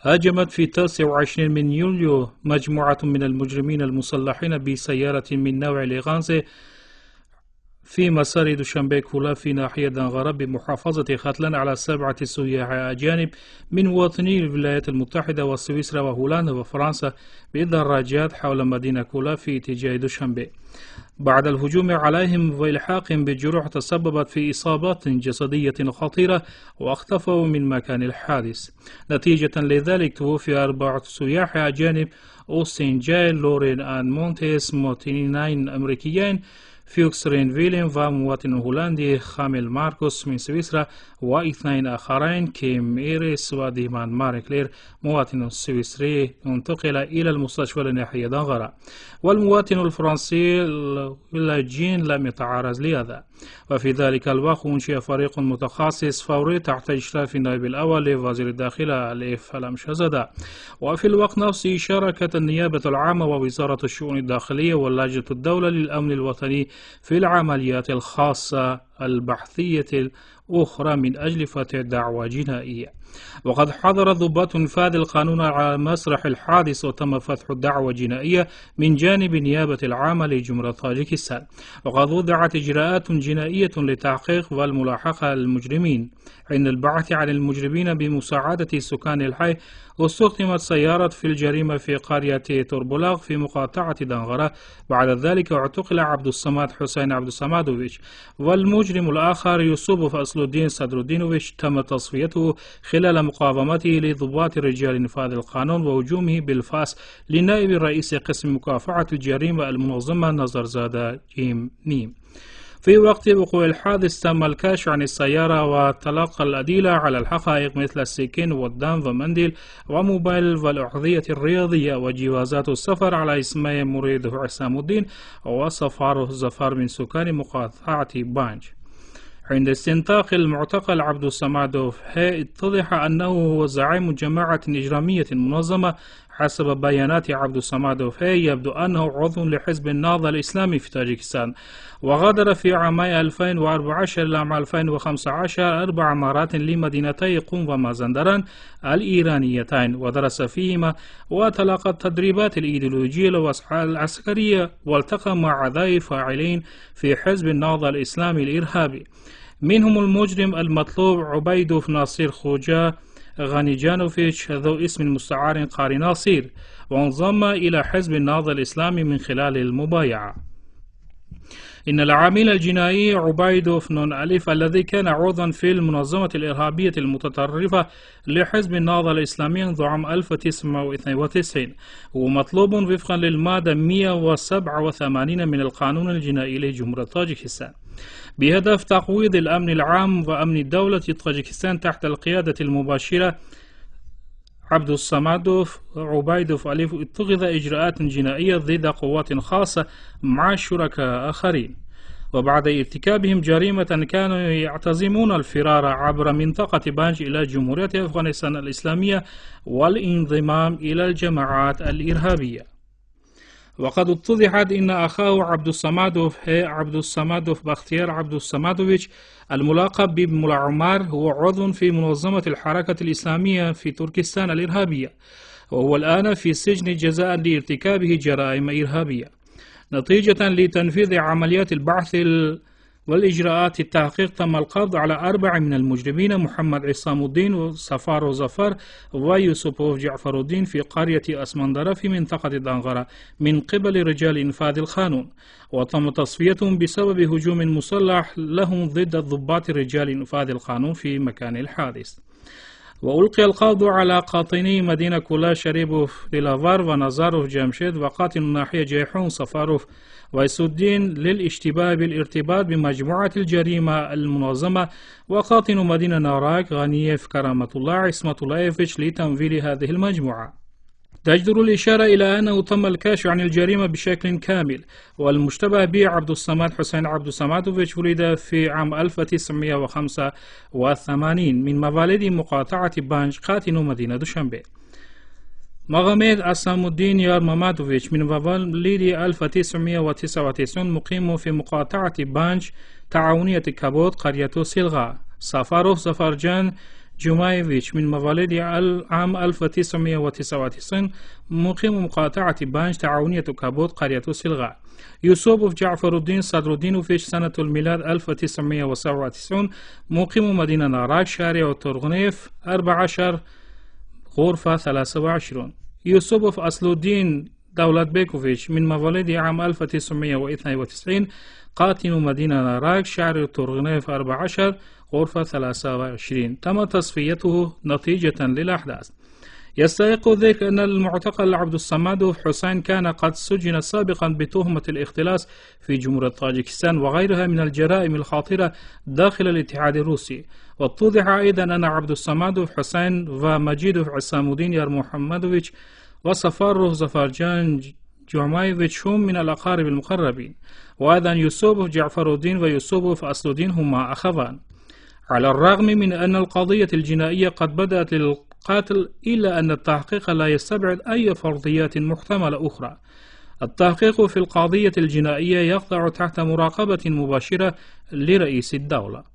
هاجمت في 29 من يوليو مجموعة من المجرمين المسلحين بسيارة من نوع ليغانزي في مسار دوشنبه كولا في ناحية دنغرة بمحافظة ختلان على 7 سياح أجانب من مواطني الولايات المتحدة وسويسرا وهولندا وفرنسا بدراجات حول مدينة كولا في اتجاه دوشنبه. بعد الهجوم عليهم وإلحاقهم بجروح تسببت في إصابات جسدية خطيرة واختفوا من مكان الحادث. نتيجة لذلك توفي 4 سياح أجانب: أوستين جايل، لورين آن مونتيس، مواطنين أمريكيين، فيوكس رينفيلين ومواطن هولندي خامل ماركوس من سويسرا، واثنين آخرين كيم إيريس وديمان ماركلير مواطن سويسري انتقل إلى المستشفى لناحية دنغرة. والمواطن الفرنسي جين لم يتعرض لهذا. وفي ذلك الوقت أنشئ فريق متخصص فوري تحت إشراف النائب الأول لوزير الداخلية علي فلم شهزادة. وفي الوقت نفسه شاركت النيابة العامة ووزارة الشؤون الداخلية واللجنة الدولة للأمن الوطني في العمليات الخاصة البحثية الأخرى من أجل فتح دعوى جنائية. وقد حضر ضباط انفاذ القانون على مسرح الحادث وتم فتح دعوى جنائية من جانب النيابة العامة لجمهورية طاجكستان. وقد وضعت إجراءات جنائية لتحقيق والملاحقة للمجرمين. عند البحث عن المجرمين بمساعدة سكان الحي استخدمت سيارة في الجريمة في قرية توربولاغ في مقاطعة دنغرة. بعد ذلك اعتقل عبد الصمد حسين عبد الصمادوفيتش. والمجرم الآخر يوسف فصل الدين صدر الدينوفيتش تم تصفيته خلال مقاومته لضباط رجال انفاذ القانون وهجومه بالفاس لنائب رئيس قسم مكافحة الجريمة المنظمة نظرزادة جيم نيم. في وقت وقوع الحادث تم الكشف عن السيارة وتلقى الأدلة على الحقائق مثل السكين والدم ومنديل وموبايل والأحذية الرياضية وجوازات السفر على اسمي مريد حسام الدين وصفار زفار من سكان مقاطعة بانج. عند استنطاق المعتقل عبد الصمادوف اتضح أنه هو زعيم جماعة إجرامية منظمة. حسب بيانات عبد الصمادوف يبدو أنه عضو لحزب النهضة الإسلامي في طاجكستان، وغادر في عامي 2014 إلى عام 2015 4 مرات لمدينتي قم ومازندران الإيرانيتين، ودرس فيهما وتلقى التدريبات الإيديولوجية والعسكرية، والتقى مع أعضاء فاعلين في حزب النهضة الإسلامي الإرهابي. منهم المجرم المطلوب عبيدوف ناصير خوجا غانيجانوفيتش ذو اسم مستعار قاري ناصير، وانضم إلى حزب النهضة الإسلامي من خلال المبايعة. إن العامل الجنائي عبيدوف نون أليف الذي كان عضوا في المنظمة الإرهابية المتطرفة لحزب النهضة الإسلامي منذ عام 1992 هو مطلوب وفقا للمادة 187 من القانون الجنائي لجمهورية طاجكستان بهدف تقويض الأمن العام وأمن الدولة طاجكستان تحت القيادة المباشرة عبد الصمادوف عبيدوف أليف. اتخذ إجراءات جنائية ضد قوات خاصة مع شركاء آخرين، وبعد ارتكابهم جريمة كانوا يعتزمون الفرار عبر منطقة بانج إلى جمهورية أفغانستان الإسلامية والانضمام إلى الجماعات الإرهابية. وقد اتضحت إن أخاه عبد الصمادوف بختيار عبد الصمادوفيتش الملقب بملا عمر هو عضو في منظمة الحركة الإسلامية في تركستان الإرهابية، وهو الآن في السجن جزاء لارتكابه جرائم إرهابية. نتيجة لتنفيذ عمليات البحث والإجراءات التحقيق تم القبض على 4 من المجرمين: محمد عصام الدين وصفار زفر ويوسف جعفر الدين في قرية أسمندرة في منطقة دنغرة من قبل رجال إنفاذ القانون، وتم تصفيتهم بسبب هجوم مسلح لهم ضد ضباط رجال إنفاذ القانون في مكان الحادث. وألقي القبض على قاطني مدينة كولا شريبوف ديلافار ونزاروف جامشيد وقاطن الناحية جيحون صفاروف ويسودين للاشتباه بالارتباط بمجموعة الجريمة المنظمة، وقاطن مدينة ناراك غانييف كرامة الله عصمة الله لتنفيذ هذه المجموعة. تجدر الإشارة إلى أنه تم الكشف عن الجريمة بشكل كامل، والمشتبه به عبد الصمد حسين عبد الصمادوفيتش ولد في عام 1985 من مواليد مقاطعة بانج قاطن مدينة دوشنبه. مغمد عصام الدين يار مامادوفيتش من مواليد 1999 مقيم في مقاطعة بانج تعاونية كابوت قرية سيلغا. سافاروف زفرجان جومايفيتش من مواليد عام 1999 مقيم مقاطعة بانج تعاونية كابوت قرية سلغاء. يوسوبوف جعفر الدين صدر الدينوفيتش سنة الميلاد 1997 مقيم مدينة ناراك شارع تورغنيف 14 غرفة 23. يوسوبوف أصل الدين دولت بيكوفيتش من مواليد عام 1992 قاتل مدينة ناراك شارع تورغنيف 14 غرفة 23. تم تصفيته نتيجة للأحداث. يستحق الذكر أن المعتقل عبد الصمد حسين كان قد سجن سابقا بتهمة الاختلاس في جمهورية طاجكستان وغيرها من الجرائم الخطيرة داخل الاتحاد الروسي. واتضح أيضا أن عبد الصمد حسين ومجيد عصام الدين يرمحمدوفيتش وسفاره زفرجان جومايفيتش هم من الأقارب المقربين، وأيضا يوسوبوف جعفر الدين ويوسوبوف أصل الدين هما أخوان. على الرغم من أن القضية الجنائية قد بدأت للقاتل إلا أن التحقيق لا يستبعد أي فرضيات محتملة أخرى. التحقيق في القضية الجنائية يخضع تحت مراقبة مباشرة لرئيس الدولة.